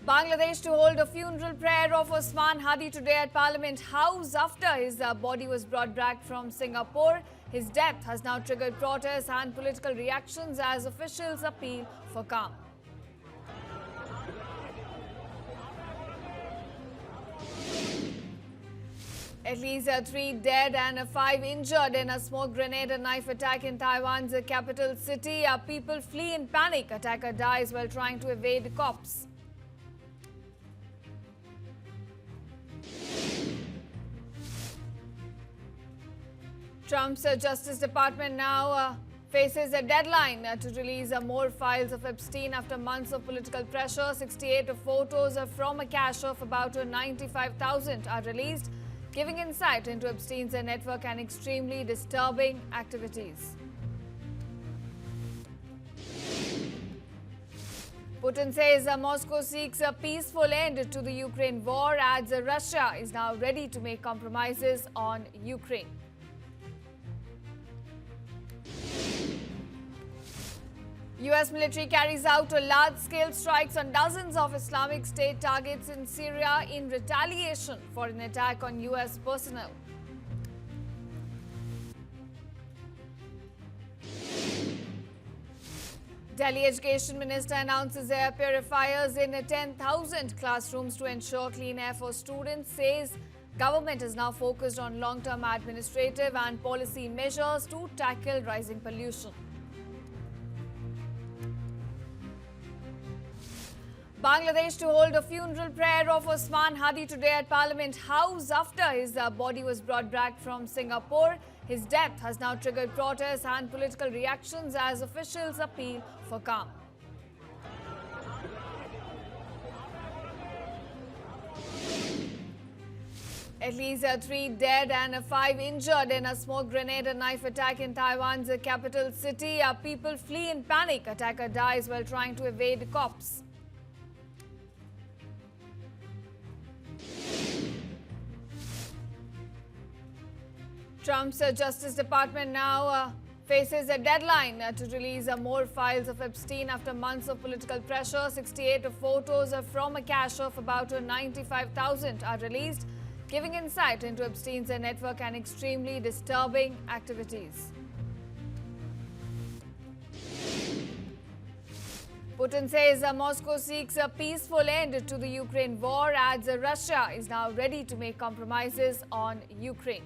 Bangladesh to hold a funeral prayer of Osman Hadi today at Parliament House after his body was brought back from Singapore. His death has now triggered protests and political reactions as officials appeal for calm. At least 3 dead and 5 injured in a smoke grenade and knife attack in Taiwan's capital city. People flee in panic. Attacker dies while trying to evade cops. Trump's Justice Department now faces a deadline to release more files of Epstein after months of political pressure. 68 photos from a cache of about 95,000 are released, giving insight into Epstein's network and extremely disturbing activities. Putin says Moscow seeks a peaceful end to the Ukraine war, adds Russia is now ready to make compromises on Ukraine. US military carries out large-scale strikes on dozens of Islamic State targets in Syria in retaliation for an attack on US personnel. Delhi Education Minister announces air purifiers in 10,000 classrooms to ensure clean air for students, says government is now focused on long-term administrative and policy measures to tackle rising pollution. Bangladesh to hold a funeral prayer of Osman Hadi today at Parliament House after his body was brought back from Singapore. His death has now triggered protests and political reactions as officials appeal for calm. At least 3 dead and 5 injured in a smoke grenade and knife attack in Taiwan's capital city. People flee in panic. Attacker dies while trying to evade cops. Trump's Justice Department now faces a deadline to release more files of Epstein after months of political pressure. 68 photos from a cache of about 95,000 are released, giving insight into Epstein's network and extremely disturbing activities. Putin says Moscow seeks a peaceful end to the Ukraine war, adds Russia is now ready to make compromises on Ukraine.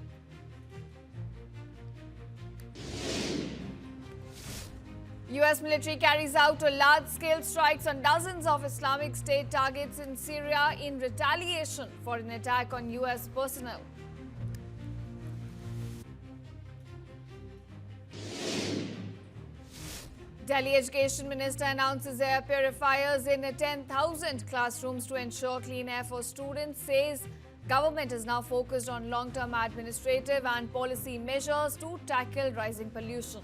US military carries out large-scale strikes on dozens of Islamic State targets in Syria in retaliation for an attack on US personnel. Delhi Education Minister announces air purifiers in 10,000 classrooms to ensure clean air for students, says government is now focused on long-term administrative and policy measures to tackle rising pollution.